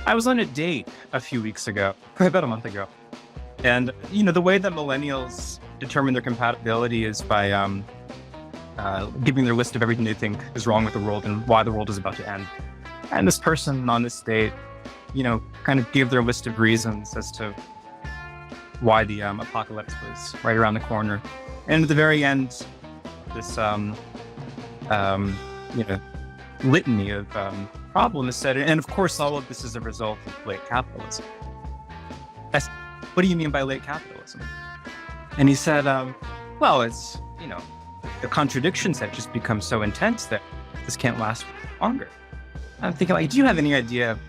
I was on a date a few weeks ago, about a month ago. And, the way that millennials determine their compatibility is by giving their list of everything they think is wrong with the world and why the world is about to end. And this person on this date, kind of gave their list of reasons as to why the apocalypse was right around the corner. And at the very end, this, litany of problems said, and of course, all of this is a result of late capitalism. I said, what do you mean by late capitalism? And he said, well, it's, the contradictions have just become so intense that this can't last longer. I'm thinking, do you have any idea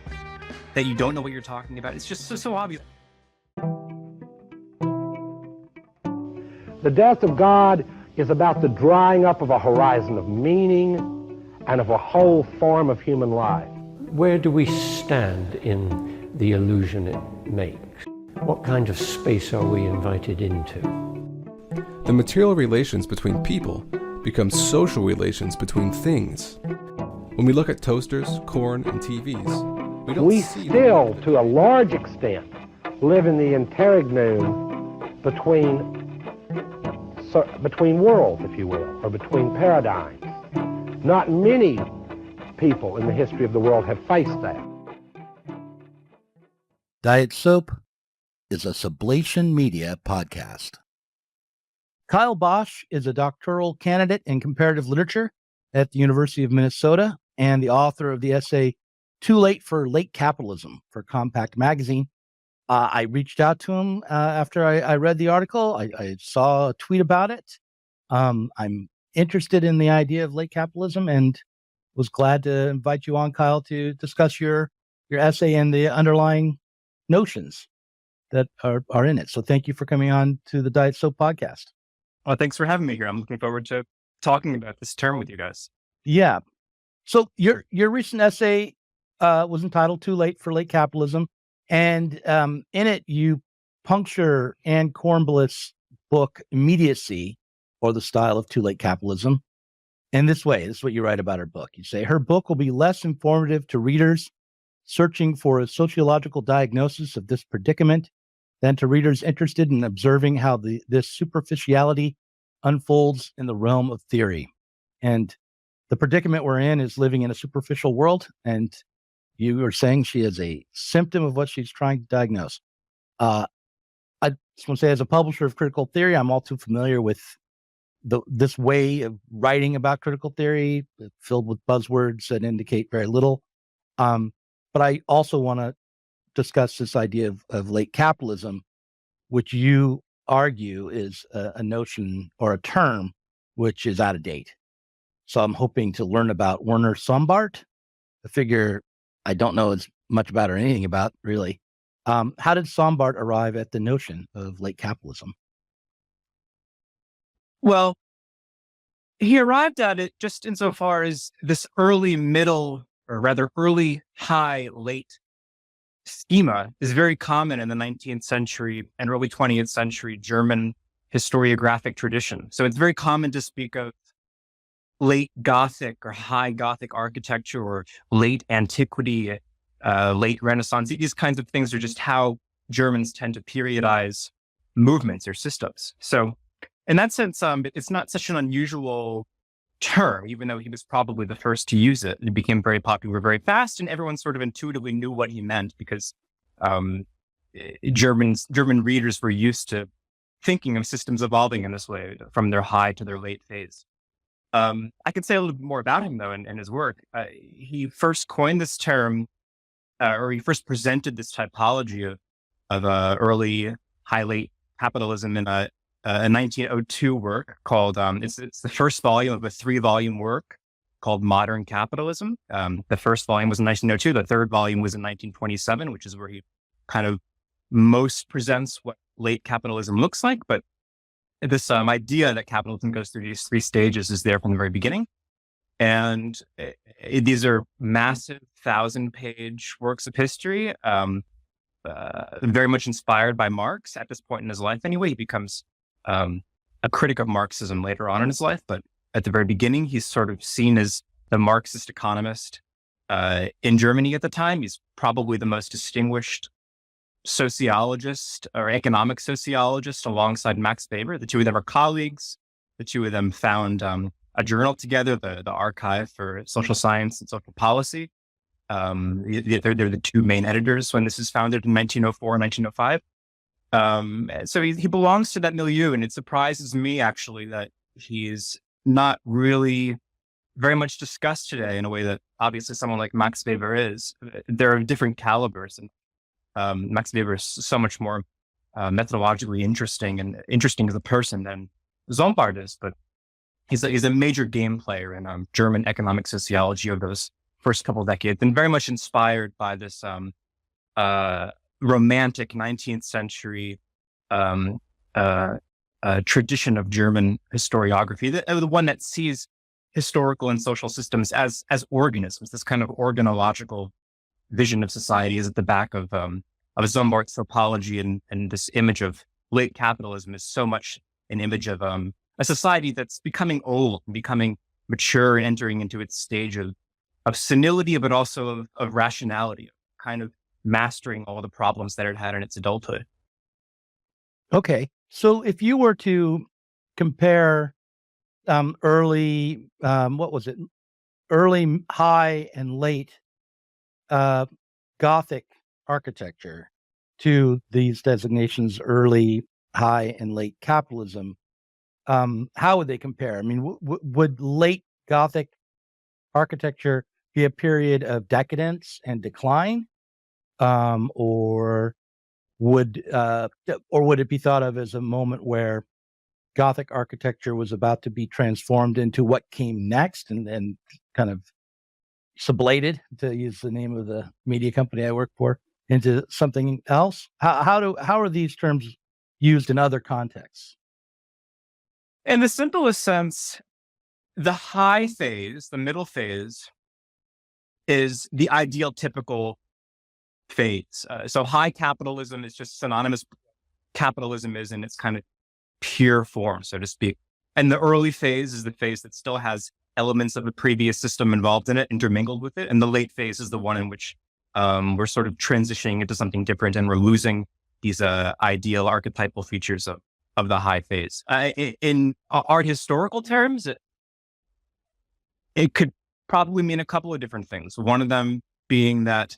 that you don't know what you're talking about? It's just so obvious. The death of God is about the drying up of a horizon of meaning and of a whole form of human life. Where do we stand in the illusion it makes? What kind of space are we invited into? The material relations between people become social relations between things. When we look at toasters, corn, and TVs, we don't see still, to a large extent, live in the interregnum between worlds, if you will, or between paradigms. Not many people in the history of the world have faced that. Diet Soap is a Sublation Media podcast. Kyle Baasch is a doctoral candidate in comparative literature at the University of Minnesota and the author of the essay Too Late for Late Capitalism for Compact Magazine. I reached out to him after I read the article. I saw a tweet about it. I'm interested in the idea of late capitalism and was glad to invite you on, Kyle, to discuss your essay and the underlying notions that are in it. So thank you for coming on to the Diet Soap podcast. Well, thanks for having me here. I'm looking forward to talking about this term with you guys. Yeah. So your recent essay was entitled Too Late for Late Capitalism. And in it, you puncture Anne Kornbluth's book, Immediacy, or the Style of Too Late Capitalism, in this way. This is what you write about her book. You say, her book will be less informative to readers searching for a sociological diagnosis of this predicament than to readers interested in observing how this superficiality unfolds in the realm of theory. And the predicament we're in is living in a superficial world, and you are saying she is a symptom of what she's trying to diagnose. I just want to say, as a publisher of critical theory, I'm all too familiar with this way of writing about critical theory, filled with buzzwords that indicate very little. But I also want to discuss this idea of late capitalism, which you argue is a notion or a term which is out of date. So I'm hoping to learn about Werner Sombart, a figure I don't know as much about or anything about, really. How did Sombart arrive at the notion of late capitalism? Well, he arrived at it just insofar as this early middle, or rather early high late schema is very common in the 19th century and early 20th century German historiographic tradition. So it's very common to speak of late Gothic or high Gothic architecture, or late antiquity, late Renaissance. These kinds of things are just how Germans tend to periodize movements or systems. So in that sense, it's not such an unusual term, even though he was probably the first to use it. It became very popular very fast, and everyone sort of intuitively knew what he meant because German readers were used to thinking of systems evolving in this way from their high to their late phase. I could say a little bit more about him, though, and his work. He first coined this term, or he first presented this typology of early high-late capitalism in a 1902 work called, it's the first volume of a 3-volume work called Modern Capitalism. The first volume was in 1902. The third volume was in 1927, which is where he kind of most presents what late capitalism looks like. But this idea that capitalism goes through these 3 stages is there from the very beginning. And these are massive 1,000-page works of history, very much inspired by Marx at this point in his life. Anyway, he becomes a critic of Marxism later on in his life. But at the very beginning, he's sort of seen as the Marxist economist, in Germany at the time. He's probably the most distinguished sociologist or economic sociologist alongside Max Weber. The two of them are colleagues. The two of them found a journal together, the Archive for Social Science and Social Policy. They're the two main editors when this is founded in 1904 and 1905. So he belongs to that milieu, and it surprises me actually that he's not really very much discussed today in a way that obviously someone like Max Weber is. There are different calibers, and Max Weber is so much more methodologically interesting as a person than Sombart is, but he's a major game player in German economic sociology of those first couple of decades, and very much inspired by this romantic 19th century tradition of German historiography, the one that sees historical and social systems as organisms. This kind of organological vision of society is at the back of Sombart's topology, and this image of late capitalism is so much an image of a society that's becoming old, becoming mature, and entering into its stage of senility, but also of rationality, kind of mastering all the problems that it had in its adulthood. Okay. So if you were to compare early, early, high, and late Gothic architecture to these designations, early, high, and late capitalism, how would they compare? I mean, would late Gothic architecture be a period of decadence and decline, or would it be thought of as a moment where Gothic architecture was about to be transformed into what came next, and then kind of sublated, to use the name of the media company I work for, into something else? How are these terms used in other contexts? In the simplest sense, the high phase, the middle phase, is the ideal typical phase. So high capitalism is just synonymous. Capitalism is in its kind of pure form, so to speak. And the early phase is the phase that still has elements of the previous system involved in it, intermingled with it. And the late phase is the one in which we're sort of transitioning into something different, and we're losing these ideal archetypal features of the high phase. In art historical terms, it could probably mean a couple of different things. One of them being that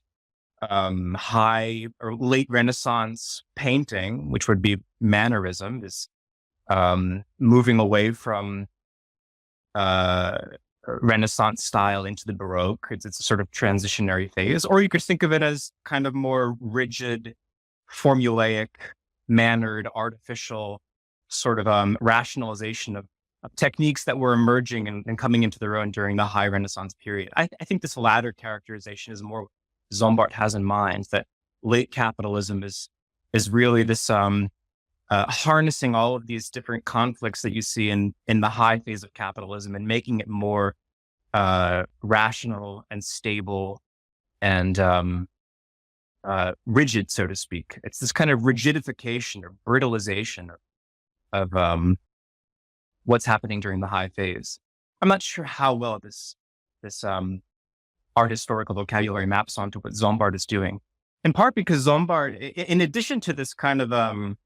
high or late Renaissance painting, which would be mannerism, is moving away from Renaissance style into the Baroque. It's a sort of transitionary phase. Or you could think of it as kind of more rigid, formulaic, mannered, artificial sort of rationalization of techniques that were emerging and coming into their own during the high Renaissance period. I think this latter characterization is more what Sombart has in mind, that late capitalism is really this harnessing all of these different conflicts that you see in the high phase of capitalism and making it more rational and stable and rigid, so to speak. It's this kind of rigidification or brittleization of what's happening during the high phase. I'm not sure how well this art historical vocabulary maps onto what Sombart is doing. In part because Sombart, in addition to this kind of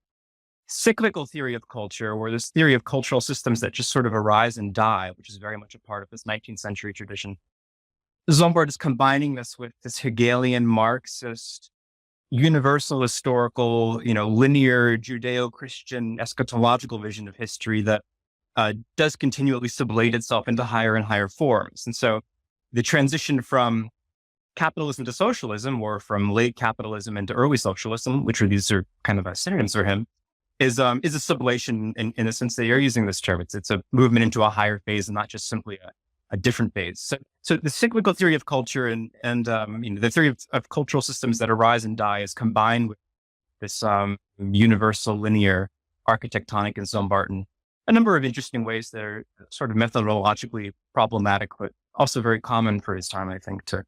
cyclical theory of culture, or this theory of cultural systems that just sort of arise and die, which is very much a part of this 19th century tradition, Sombart is combining this with this Hegelian Marxist, universal historical, linear Judeo-Christian eschatological vision of history that does continually sublate itself into higher and higher forms. And so the transition from capitalism to socialism, or from late capitalism into early socialism, these are kind of synonyms for him, is a sublation in the sense that you're using this term. It's a movement into a higher phase and not just simply a different phase. So the cyclical theory of culture and the theory of cultural systems that arise and die is combined with this universal linear architectonic in Sombart in a number of interesting ways that are sort of methodologically problematic, but also very common for his time, I think, to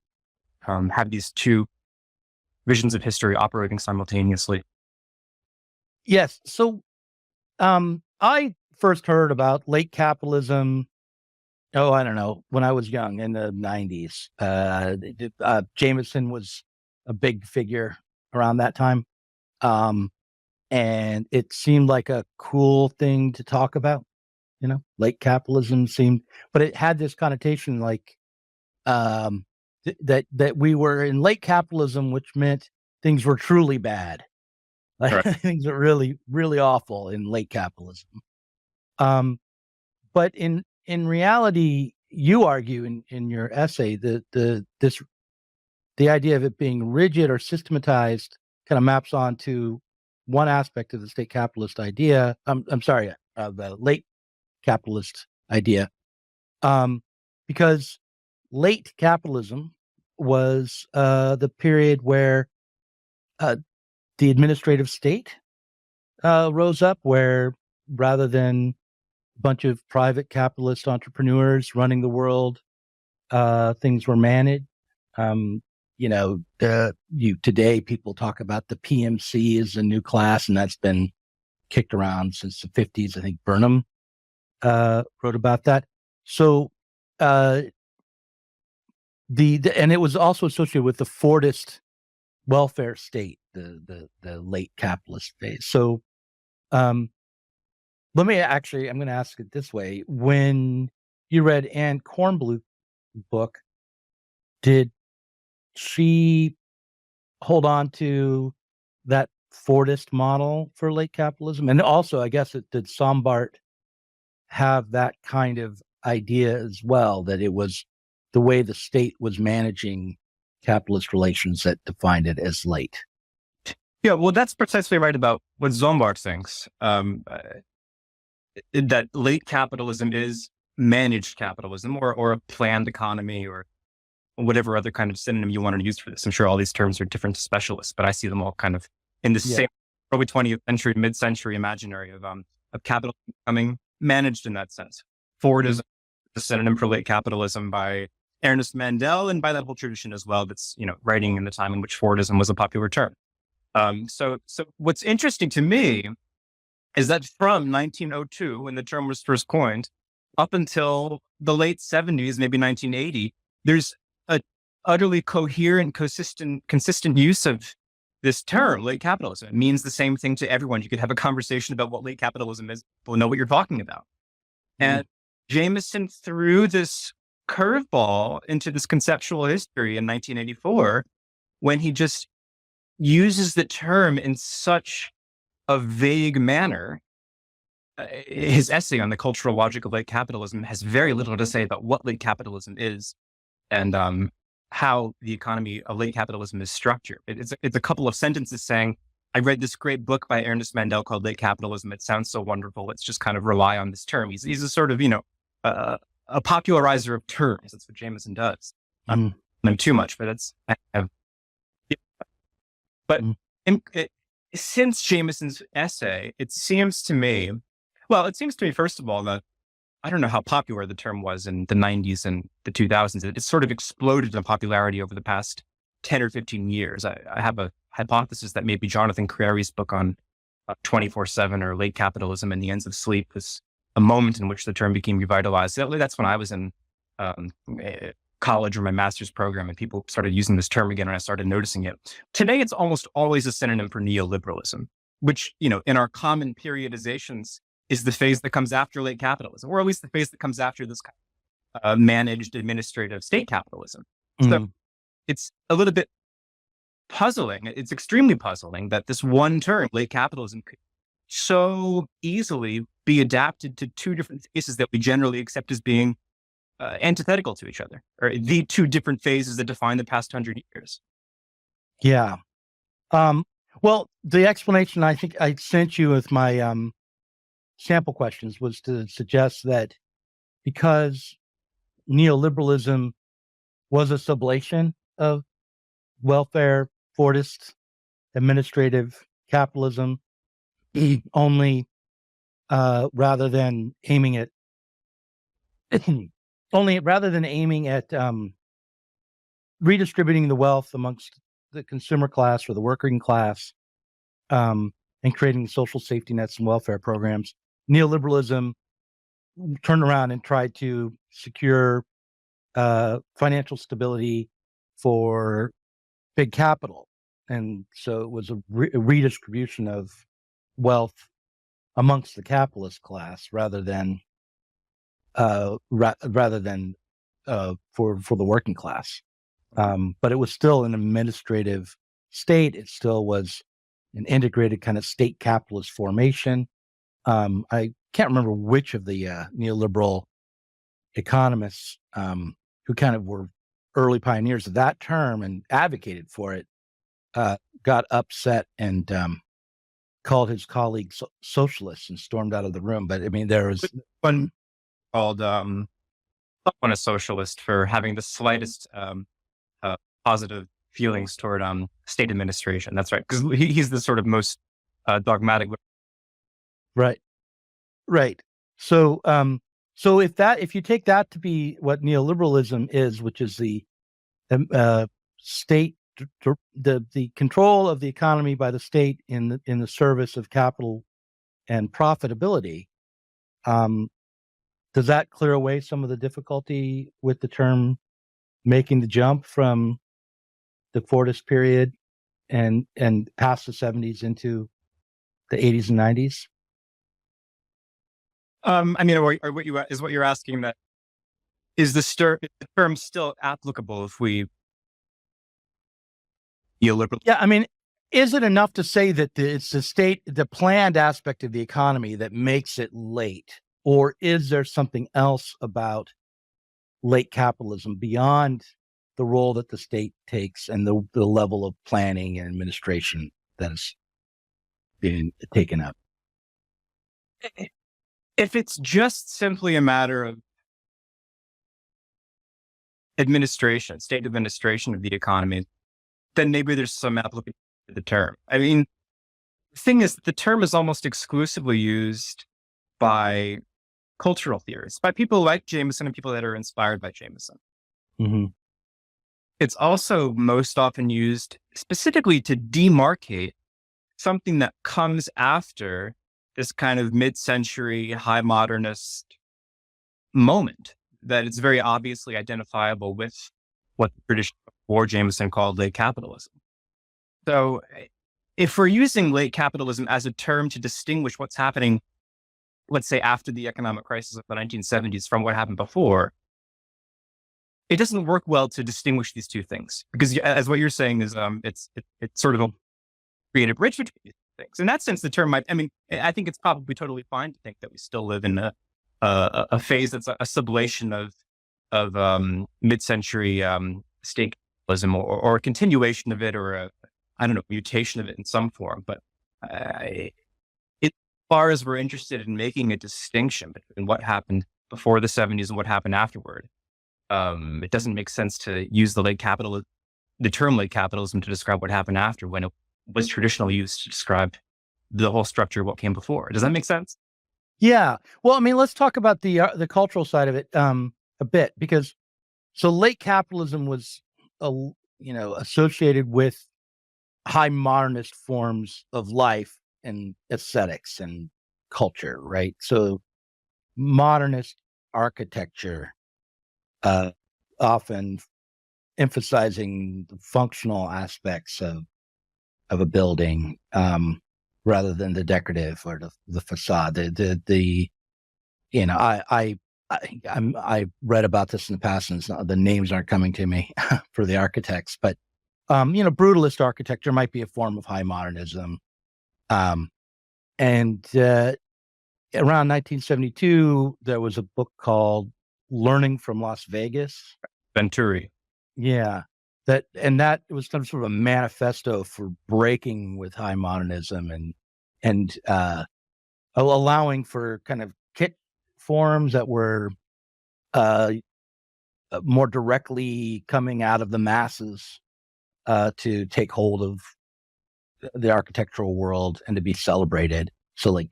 have these two visions of history operating simultaneously. Yes. So I first heard about late capitalism oh, I don't know, when I was young in the 90s. Jameson was a big figure around that time. And it seemed like a cool thing to talk about, late capitalism seemed, but it had this connotation like that we were in late capitalism, which meant things were truly bad. Like Right. things are really, really awful in late capitalism. But in reality, you argue in your essay that the idea of it being rigid or systematized kind of maps onto one aspect of the state capitalist idea. I'm sorry, the late capitalist idea, because late capitalism was the period where the administrative state rose up, where rather than a bunch of private capitalist entrepreneurs running the world, things were managed. Today people talk about the PMC as a new class, and that's been kicked around since the 50s. I think Burnham wrote about that. So and it was also associated with the Fordist welfare state, the late capitalist phase. So I'm going to ask it this way. When you read Anne Kornbluth's book, did she hold on to that Fordist model for late capitalism? And also, I guess, did Sombart have that kind of idea as well, that it was the way the state was managing capitalist relations that defined it as late? Yeah, well, that's precisely right about what Sombart thinks. That late capitalism is managed capitalism, or a planned economy, or whatever other kind of synonym you want to use for this. I'm sure all these terms are different to specialists, but I see them all kind of in the same early 20th century, mid-century imaginary of capitalism becoming managed in that sense. Fordism, the synonym for late capitalism by Ernest Mandel, and by that whole tradition as well, that's, writing in the time in which Fordism was a popular term. So what's interesting to me is that from 1902, when the term was first coined, up until the late 70s, maybe 1980, there's a utterly coherent, consistent use of this term, late capitalism. It means the same thing to everyone. You could have a conversation about what late capitalism is, people know what you're talking about. And Jameson threw this curveball into this conceptual history in 1984, when he just uses the term in such a vague manner. His essay on the cultural logic of late capitalism has very little to say about what late capitalism is, and how the economy of late capitalism is structured. It's a couple of sentences saying, I read this great book by Ernest Mandel called Late Capitalism. It sounds so wonderful. Let's just kind of rely on this term. He's a sort of, a popularizer of terms. That's what Jameson does. I'm too much, but since Jameson's essay, it seems to me, first of all, that I don't know how popular the term was in the 90s and the 2000s. It sort of exploded in popularity over the past 10 or 15 years. I have a hypothesis that maybe Jonathan Crari's book on 24/7 or late capitalism and the ends of sleep was a moment in which the term became revitalized. That's when I was in college or my master's program, and people started using this term again, and I started noticing it. Today, it's almost always a synonym for neoliberalism, which, in our common periodizations, is the phase that comes after late capitalism, or at least the phase that comes after this kind of managed administrative state capitalism. So it's a little bit puzzling. It's extremely puzzling that this one term, late capitalism, could so easily be adapted to two different phases that we generally accept as being antithetical to each other, or the two different phases that define the past 100 years. Yeah. Well, the explanation I think I sent you with my sample questions was to suggest that because neoliberalism was a sublation of welfare, Fordist, administrative capitalism, only rather than aiming at redistributing the wealth amongst the consumer class or the working class, and creating social safety nets and welfare programs. Neoliberalism turned around and tried to secure financial stability for big capital. And so it was a redistribution of wealth amongst the capitalist class rather than for the working class. But it was still an administrative state. It still was an integrated kind of state capitalist formation. I can't remember which of the neoliberal economists who kind of were early pioneers of that term and advocated for it got upset and called his colleagues socialists and stormed out of the room. But I mean, there was one called someone a socialist for having the slightest positive feelings toward state administration. That's right, because he's the sort of most dogmatic. Right. So, if you take that to be what neoliberalism is, which is the state, the control of the economy by the state in the service of capital and profitability, does that clear away some of the difficulty with the term making the jump from the Fordist period and past the 70s into the 80s and 90s? I mean, or what you're asking, that is the term still applicable if we neoliberal? Yeah, I mean, is it enough to say that it's the planned aspect of the economy that makes it late, or is there something else about late capitalism beyond the role that the state takes and the level of planning and administration that is being taken up? If it's just simply a matter of administration, state administration of the economy, then maybe there's some application to the term. I mean, the thing is, the term is almost exclusively used by cultural theorists, by people like Jameson and people that are inspired by Jameson. Mm-hmm. It's also most often used specifically to demarcate something that comes after this kind of mid-century high modernist moment, that it's very obviously identifiable with what the tradition before Jameson called late capitalism. So if we're using late capitalism as a term to distinguish what's happening, let's say after the economic crisis of the 1970s from what happened before, it doesn't work well to distinguish these two things, because as what you're saying is it's sort of a creative bridge between these things. In that sense, the term I think it's probably totally fine to think that we still live in a phase that's a sublation of mid-century state capitalism, or a continuation of it, or a mutation of it in some form. But as far as we're interested in making a distinction between what happened before the 70s and what happened afterward, it doesn't make sense to use the term late capitalism to describe what happened after, when it was traditionally used to describe the whole structure of what came before. Does that make sense? Yeah. Well, I mean, let's talk about the cultural side of it a bit, because so late capitalism was associated with high modernist forms of life and aesthetics and culture, right? So modernist architecture, often emphasizing the functional aspects of a building, rather than the decorative or the facade. I read about this in the past, and the names aren't coming to me for the architects, but brutalist architecture might be a form of high modernism. And around 1972, there was a book called Learning from Las Vegas. Venturi. Yeah. That was some sort of a manifesto for breaking with high modernism and allowing for kind of kit forms that were more directly coming out of the masses to take hold of the architectural world and to be celebrated. So like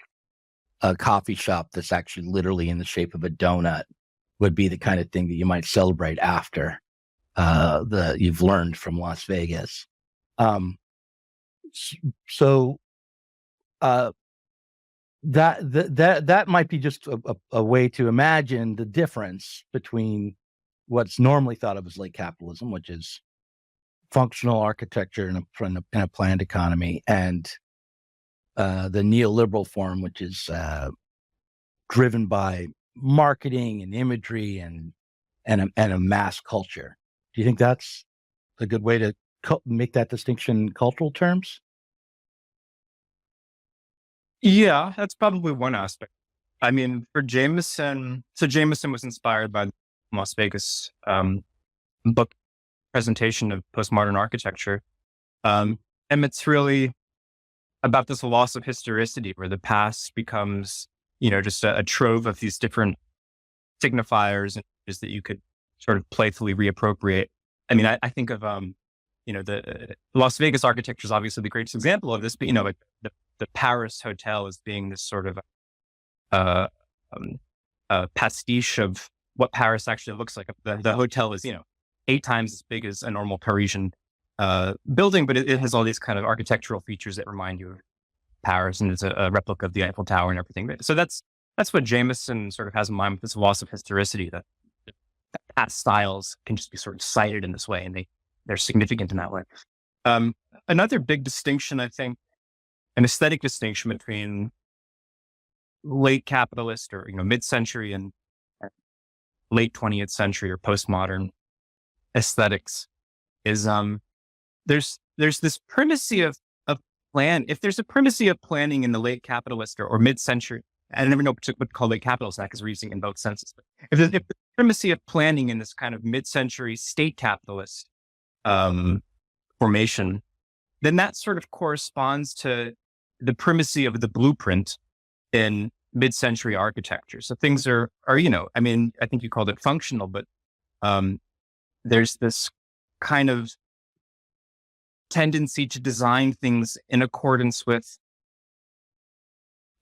a coffee shop that's actually literally in the shape of a donut would be the kind of thing that you might celebrate after you've learned from Las Vegas. that might be just a way to imagine the difference between what's normally thought of as late capitalism, which is functional architecture in a planned economy, and the neoliberal form, which is driven by marketing and imagery and a mass culture. Do you think that's a good way to make that distinction in cultural terms? Yeah, that's probably one aspect. I mean, for Jameson, so Jameson was inspired by the Las Vegas book presentation of postmodern architecture. And it's really about this loss of historicity where the past becomes, just a trove of these different signifiers and just that you could sort of playfully reappropriate. I mean, I think of, the Las Vegas architecture is obviously the greatest example of this, but, like the Paris Hotel as being this sort of a pastiche of what Paris actually looks like. The hotel is, 8 times as big as a normal Parisian building, but it has all these kind of architectural features that remind you of Paris, and it's a replica of the Eiffel Tower and everything. So that's what Jameson sort of has in mind with this loss of historicity, that past styles can just be sort of cited in this way, and they're significant in that way. Another big distinction, I think, an aesthetic distinction between late capitalist or mid-century and late 20th century or postmodern aesthetics is there's this primacy of plan. If there's a primacy of planning in the late capitalist or mid-century, I never know what to call late capitalist because we're using it in both senses. But if the primacy of planning in this kind of mid-century state capitalist formation, then that sort of corresponds to the primacy of the blueprint in mid-century architecture. So things are I think you called it functional, but there's this kind of tendency to design things in accordance with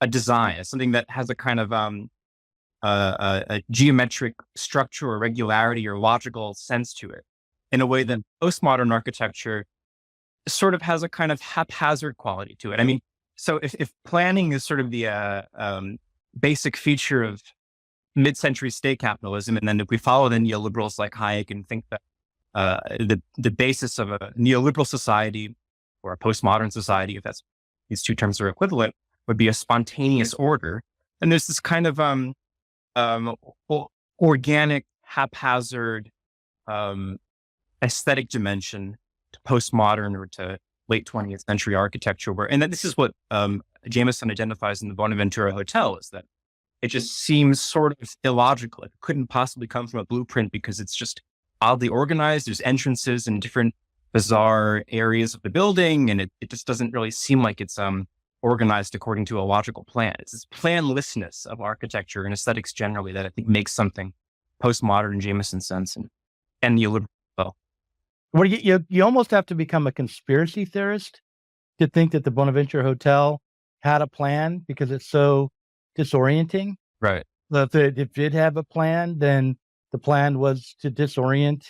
a design, something that has a kind of a geometric structure or regularity or logical sense to it, in a way that postmodern architecture sort of has a kind of haphazard quality to it. I mean, so if planning is sort of the basic feature of mid-century state capitalism, and then if we follow the neoliberals like Hayek and think that the basis of a neoliberal society or a postmodern society, if these two terms are equivalent, would be a spontaneous order, and there's this kind of organic, haphazard aesthetic dimension to postmodern or to late 20th century architecture, and that this is what Jameson identifies in the Bonaventura Hotel, is that it just seems sort of illogical. It couldn't possibly come from a blueprint because it's just oddly organized. There's entrances in different bizarre areas of the building, and it just doesn't really seem like it's organized according to a logical plan. It's this planlessness of architecture and aesthetics generally that I think makes something postmodern in Jameson's sense and neoliberal. Well, you almost have to become a conspiracy theorist to think that the Bonaventura Hotel had a plan, because it's so disorienting. Right. If it did have a plan, then the plan was to disorient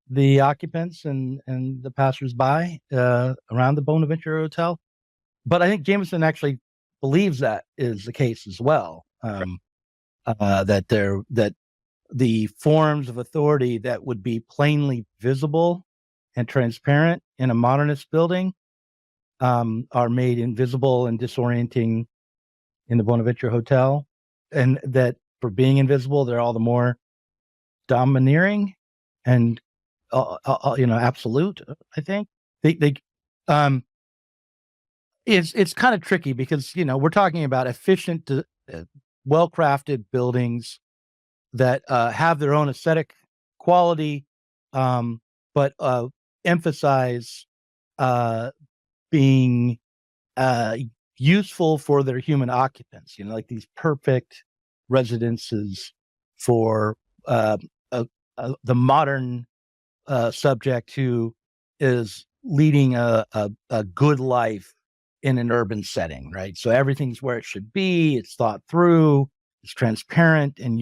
the occupants and the passersby around the Bonaventura Hotel. But I think Jameson actually believes that is the case as well. That the forms of authority that would be plainly visible and transparent in a modernist building are made invisible and disorienting in the Bonaventura Hotel, and that for being invisible, they're all the more domineering and absolute. I think it's kind of tricky because we're talking about efficient, well-crafted buildings that have their own aesthetic quality, but emphasize being useful for their human occupants. Like these perfect residences for the modern subject who is leading a good life in an urban setting, right? So everything's where it should be. It's thought through. It's transparent, and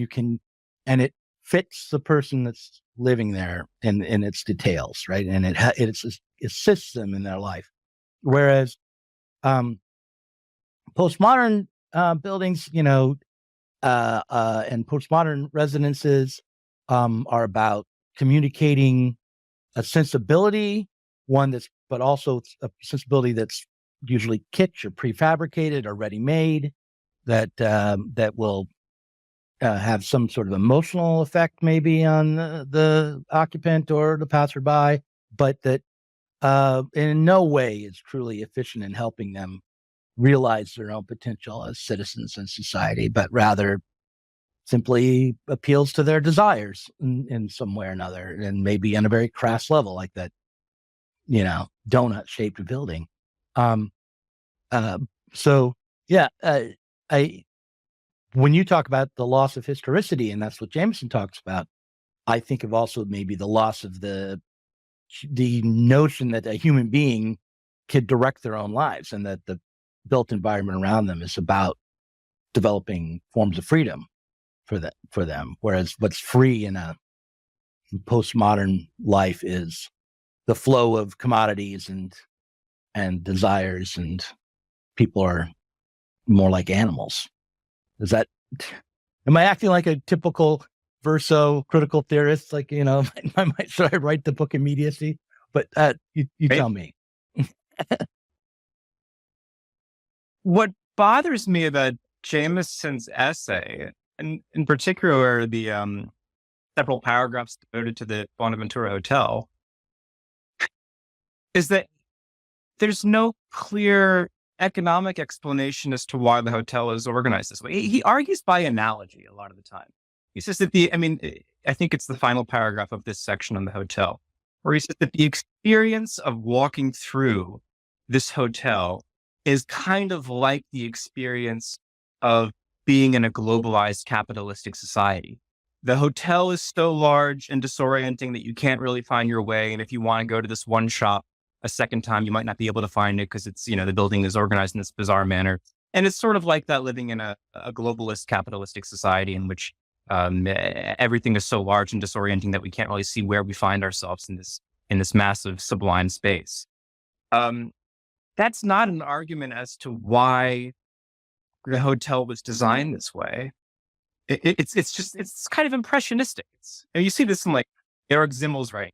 it fits the person that's living there in its details, right? And it assists them in their life. Whereas postmodern buildings, and postmodern residences are about communicating a sensibility, but also a sensibility that's usually kitsch or prefabricated or ready-made, that will have some sort of emotional effect maybe on the occupant or the passerby, but that in no way is truly efficient in helping them realize their own potential as citizens in society, but rather simply appeals to their desires in some way or another, and maybe on a very crass level, like that, donut-shaped building. So yeah, when you talk about the loss of historicity, and that's what Jameson talks about, I think of also maybe the loss of the notion that a human being could direct their own lives, and that the built environment around them is about developing forms of freedom for them. Whereas what's free in a postmodern life is the flow of commodities and desires, and people are more like animals. Am I acting like a typical verso critical theorist? Like, should I write the book Immediacy? But you tell me. What bothers me about Jameson's essay, and in particular the several paragraphs devoted to the Bonaventura Hotel, is that there's no clear economic explanation as to why the hotel is organized this way. He argues by analogy a lot of the time. He says that I think it's the final paragraph of this section on the hotel, where he says that the experience of walking through this hotel is kind of like the experience of being in a globalized capitalistic society. The hotel is so large and disorienting that you can't really find your way. And if you want to go to this one shop a second time, you might not be able to find it because it's, the building is organized in this bizarre manner. And it's sort of like that living in a globalist capitalistic society in which everything is so large and disorienting that we can't really see where we find ourselves in this massive sublime space. That's not an argument as to why the hotel was designed this way. It's kind of impressionistic. You see this in like Eric Zimmel's writing,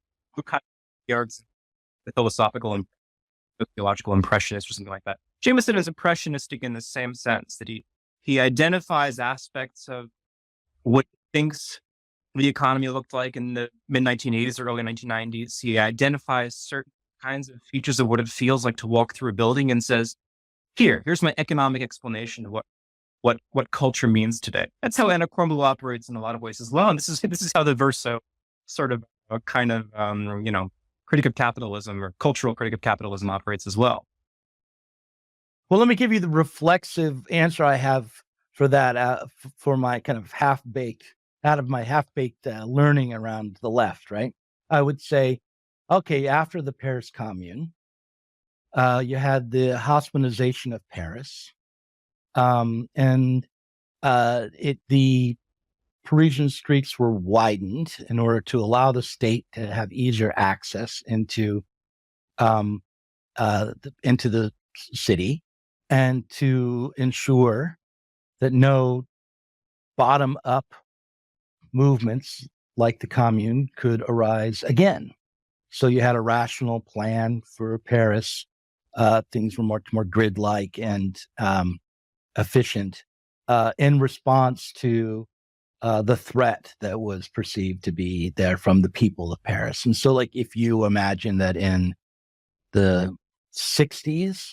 the philosophical and sociological impressionist or something like that. Jameson is impressionistic in the same sense that he identifies aspects of what he thinks the economy looked like in the mid-1980s or early 1990s. He identifies certain kinds of features of what it feels like to walk through a building and says, here's my economic explanation of what culture means today. That's how Anna Kornbluh operates in a lot of ways as well. And this is how the verso sort of kind of critic of capitalism or cultural critic of capitalism operates as well. Well, let me give you the reflexive answer I have for that, for my kind of half-baked learning around the left, right? I would say, okay, after the Paris Commune, you had the Haussmannization of Paris, and the Parisian streets were widened in order to allow the state to have easier access into the city, and to ensure that no bottom-up movements like the Commune could arise again. So you had a rational plan for Paris. Things were much more grid-like and efficient in response to the threat that was perceived to be there from the people of Paris. And so, like, if you imagine that in the 60s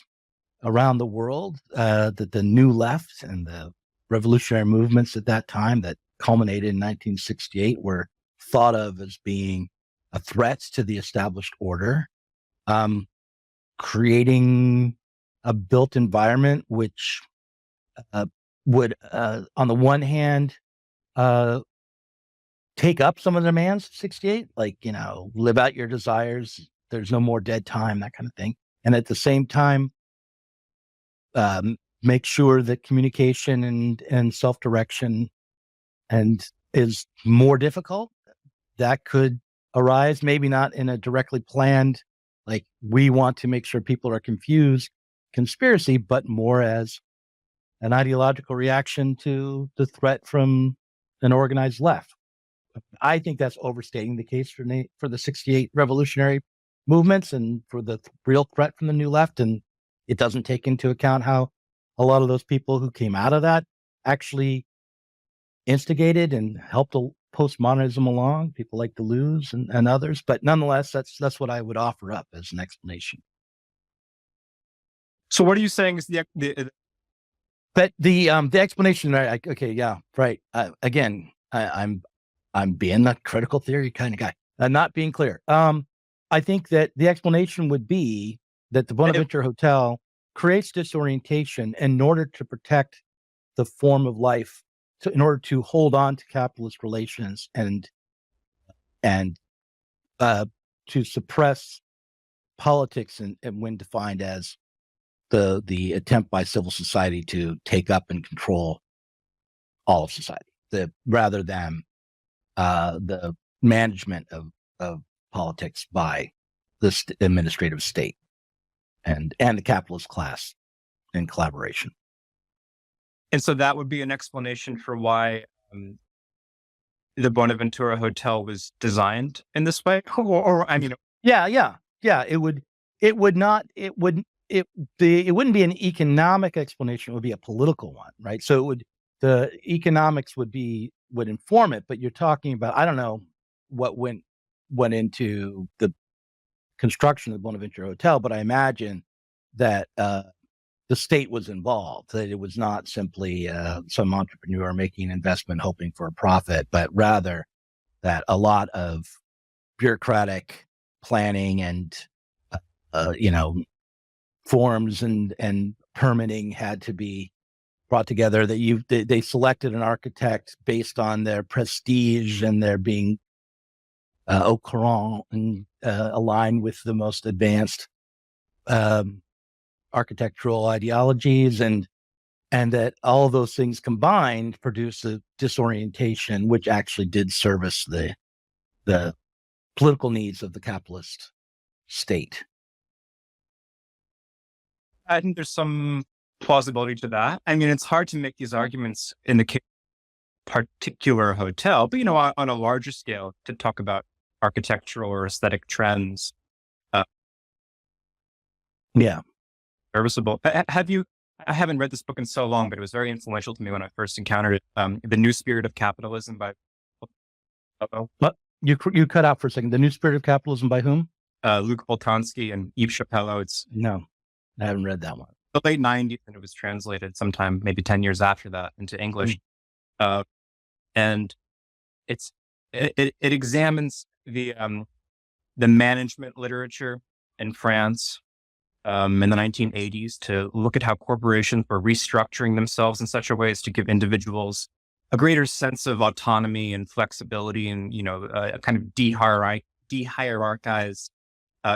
around the world, that the New Left and the revolutionary movements at that time that culminated in 1968 were thought of as being a threat to the established order, creating a built environment which would, on the one hand, take up some of the demands of 68, like, live out your desires, there's no more dead time, that kind of thing. And at the same time, make sure that communication and self-direction is more difficult. That could arise, maybe not in a directly planned, like, we want to make sure people are confused conspiracy, but more as an ideological reaction to the threat from an organized left. I think that's overstating the case for the 68 revolutionary movements and for the real threat from the new left. And it doesn't take into account how a lot of those people who came out of that actually instigated and helped postmodernism along, people like Deleuze and others. But nonetheless, that's what I would offer up as an explanation. So what are you saying is But the explanation, right? Okay, yeah, right. Again, I'm being a critical theory kind of guy, not being clear. I think that the explanation would be that the Bonaventure Hotel creates disorientation in order to protect the form of life, in order to hold on to capitalist relations and to suppress politics and when defined as the attempt by civil society to take up and control all of society, rather than the management of politics by the administrative state and the capitalist class in collaboration. And so that would be an explanation for why the Bonaventura Hotel was designed in this way, or I mean, yeah. It wouldn't be an economic explanation. It would be a political one, right? So the economics would inform it, but you're talking about, I don't know what went into the construction of the Bonaventure Hotel, but I imagine that the state was involved, that it was not simply some entrepreneur making an investment hoping for a profit, but rather that a lot of bureaucratic planning and forms and permitting had to be brought together, that they selected an architect based on their prestige and their being au courant and aligned with the most advanced architectural ideologies, and that all of those things combined produce a disorientation which actually did service the political needs of the capitalist state. I think there's some plausibility to that. I mean, it's hard to make these arguments in the case of a particular hotel, but on a larger scale, to talk about architectural or aesthetic trends. Yeah. Serviceable. I haven't read this book in so long, but it was very influential to me when I first encountered it. The New Spirit of Capitalism by But you cut out for a second. The New Spirit of Capitalism by whom? Luc Boltanski and Yves Chapelleau. No, I haven't read that one. The late 90s, and it was translated sometime maybe 10 years after that into English. And it examines the management literature in France in the 1980s to look at how corporations were restructuring themselves in such a way as to give individuals a greater sense of autonomy and flexibility, and a kind of de-hierarchized.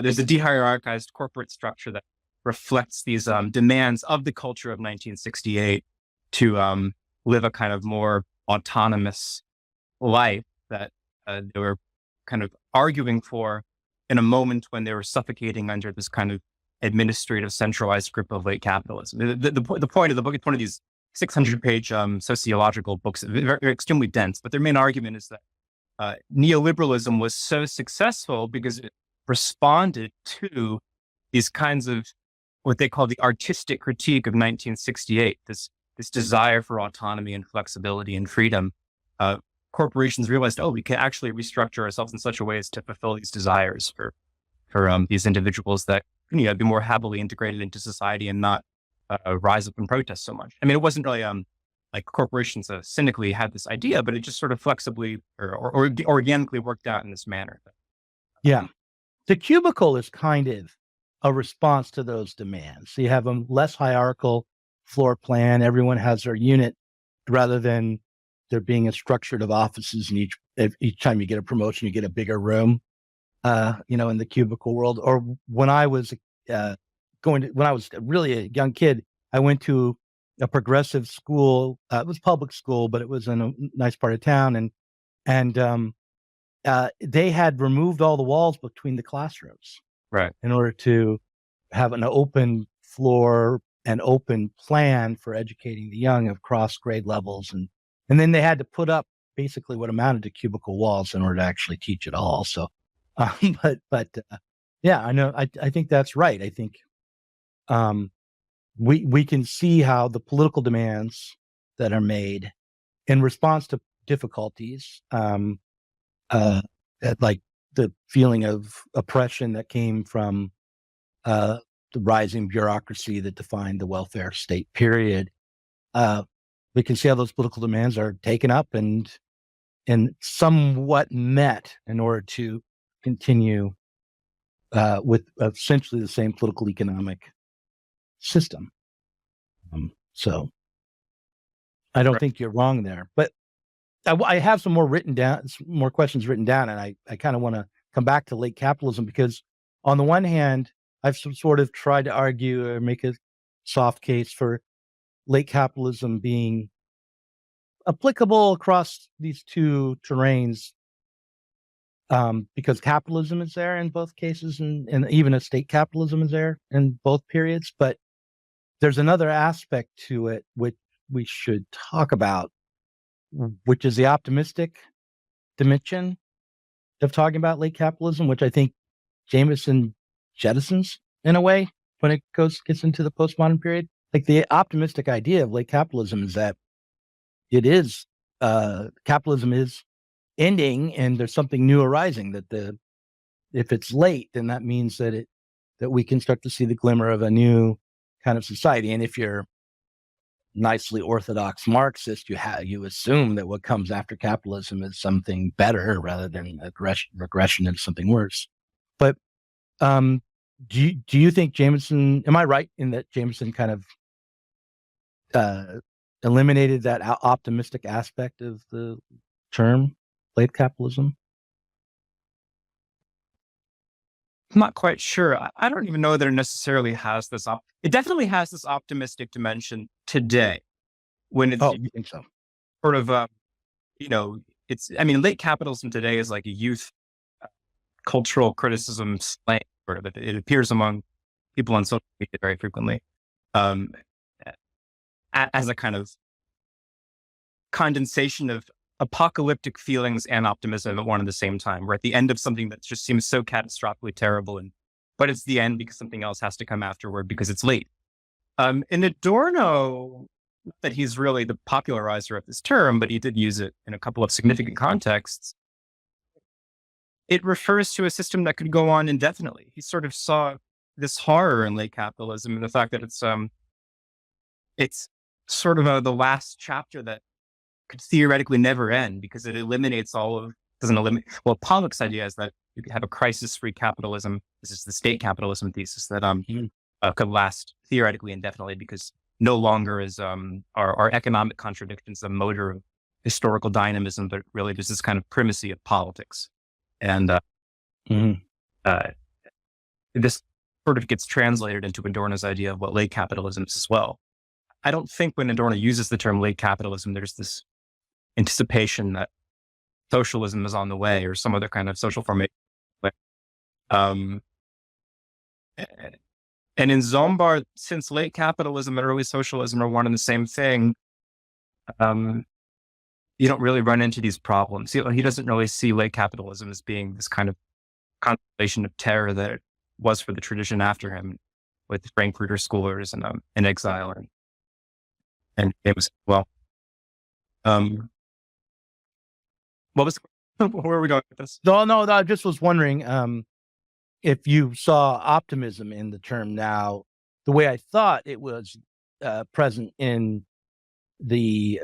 There's a de-hierarchized corporate structure that reflects these demands of the culture of 1968 to live a kind of more autonomous life that they were kind of arguing for in a moment when they were suffocating under this kind of administrative centralized grip of late capitalism. The point of the book, it's one of these 600-page sociological books, very extremely dense, but their main argument is that neoliberalism was so successful because it responded to these kinds of what they call the artistic critique of 1968, this desire for autonomy and flexibility and freedom. Corporations realized, we can actually restructure ourselves in such a way as to fulfill these desires for these individuals that be more happily integrated into society and not rise up and protest so much. I mean, it wasn't really like corporations cynically had this idea, but it just sort of flexibly or organically worked out in this manner. Yeah. The cubicle is kind of a response to those demands. So you have a less hierarchical floor plan. Everyone has their unit rather than there being a structured of offices, and each time you get a promotion, you get a bigger room, in the cubicle world. Or when I was when I was really a young kid, I went to a progressive school. It was public school, but it was in a nice part of town. And they had removed all the walls between the classrooms. Right. In order to have an open floor an open plan for educating the young across grade levels, and then they had to put up basically what amounted to cubicle walls in order to actually teach it all. So, yeah, I know. I think that's right. I think we can see how the political demands that are made in response to difficulties, like the feeling of oppression that came from the rising bureaucracy that defined the welfare state period. We can see how those political demands are taken up and somewhat met in order to continue with essentially the same political economic system. So I don't think you're wrong there, but I have some more questions written down, and I kind of want to come back to late capitalism, because on the one hand, I've sort of tried to argue or make a soft case for late capitalism being applicable across these two terrains, because capitalism is there in both cases, and even estate capitalism is there in both periods. But there's another aspect to it which we should talk about, which is the optimistic dimension of talking about late capitalism, which I think Jameson jettisons in a way when it gets into the postmodern period. Like, the optimistic idea of late capitalism is that it is capitalism is ending and there's something new arising. That if it's late, then that means that we can start to see the glimmer of a new kind of society. And if you're nicely orthodox Marxist, you assume that what comes after capitalism is something better rather than regression into something worse. But do you think Jameson? Am I right in that Jameson kind of eliminated that optimistic aspect of the term late capitalism? I'm not quite sure. I don't even know that it necessarily has this. It definitely has this optimistic dimension today, when it's you think so? Sort of, late capitalism today is like a youth cultural criticism slang, or that it appears among people on social media very frequently, as a kind of condensation of apocalyptic feelings and optimism at one and the same time. We're at the end of something that just seems so catastrophically terrible, but it's the end because something else has to come afterward because it's late. In Adorno, not that he's really the popularizer of this term, but he did use it in a couple of significant contexts. It refers to a system that could go on indefinitely. He sort of saw this horror in late capitalism and the fact that it's sort of the last chapter that could theoretically never end, because it eliminates Pollock's idea is that you could have a crisis-free capitalism. This is the state capitalism thesis that could last theoretically indefinitely, because no longer is our economic contradictions a motor of historical dynamism, but really there's this kind of primacy of politics. And this sort of gets translated into Adorno's idea of what late capitalism is as well. I don't think when Adorno uses the term late capitalism, there's this anticipation that socialism is on the way or some other kind of social formation. And in Sombart, since late capitalism and early socialism are one and the same thing, you don't really run into these problems. He doesn't really see late capitalism as being this kind of constellation of terror that it was for the tradition after him, with Frankfurter scholars and in exile and it was where are we going with this? No, I just was wondering if you saw optimism in the term now, the way I thought it was present in the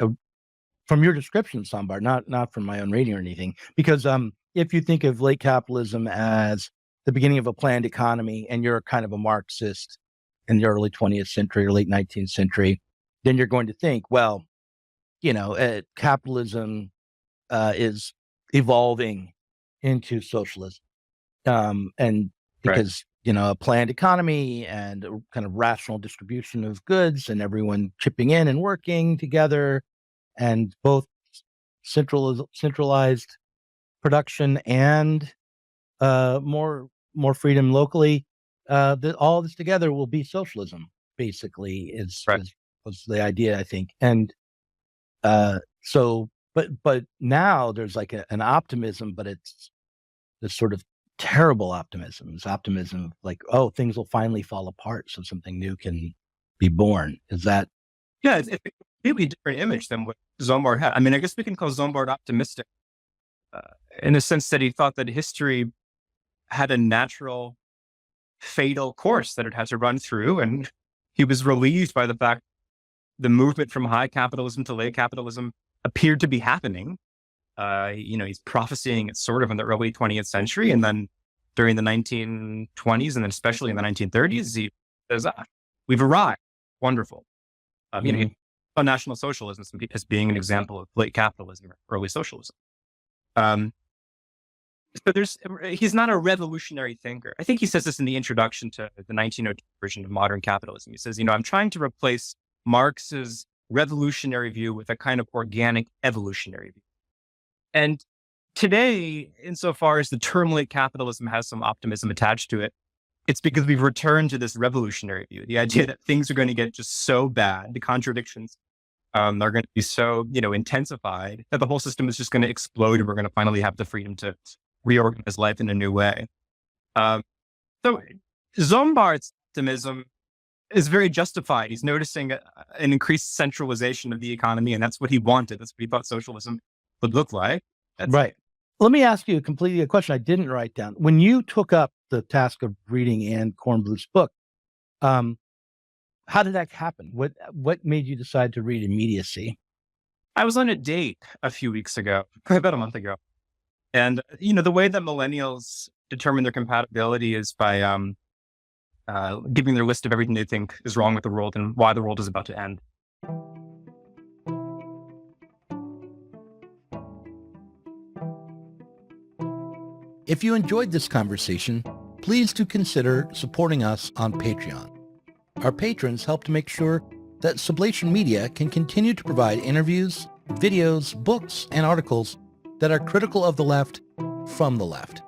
from your description, Sombart, not from my own reading or anything. Because if you think of late capitalism as the beginning of a planned economy, and you're kind of a Marxist in the early 20th century or late 19th century, then you're going to think, well, capitalism is evolving into socialism, and because a planned economy and a kind of rational distribution of goods and everyone chipping in and working together, and both centralized production and more freedom locally, all this together will be socialism. basically Right. was the idea, I think. And but now there's like an optimism, but it's this sort of terrible optimism. This optimism of like, oh, things will finally fall apart so something new can be born. Is that? Yeah, it's a completely different image than what Sombart had. I mean, I guess we can call Sombart optimistic in the sense that he thought that history had a natural, fatal course that it had to run through. And he was relieved by the fact the movement from high capitalism to late capitalism appeared to be happening. He's prophesying it sort of in the early 20th century. And then during the 1920s, and then especially in the 1930s, he says, we've arrived. Wonderful. He saw National Socialism as being an example of late capitalism or early socialism. So he's not a revolutionary thinker. I think he says this in the introduction to the 1902 version of Modern Capitalism. He says, I'm trying to replace Marx's revolutionary view with a kind of organic evolutionary view. And today, insofar as the term late capitalism has some optimism attached to it, it's because we've returned to this revolutionary view, the idea that things are going to get just so bad, the contradictions are going to be so, intensified that the whole system is just going to explode and we're going to finally have the freedom to reorganize life in a new way. So Sombart's optimism is very justified. He's noticing an increased centralization of the economy, and that's what he wanted. That's what he thought socialism would look like. Right. Let me ask you a question I didn't write down. When you took up the task of reading Anne Kornbluth's book, how did that happen? What made you decide to read Immediacy? I was on a date a few weeks ago, about a month ago. And, the way that millennials determine their compatibility is by giving their list of everything they think is wrong with the world and why the world is about to end. If you enjoyed this conversation, please do consider supporting us on Patreon. Our patrons help to make sure that Sublation Media can continue to provide interviews, videos, books, and articles that are critical of the left from the left.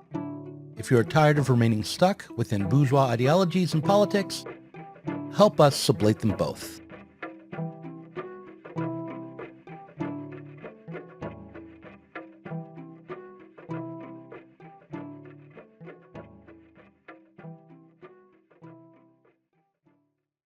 If you are tired of remaining stuck within bourgeois ideologies and politics, help us sublate them both.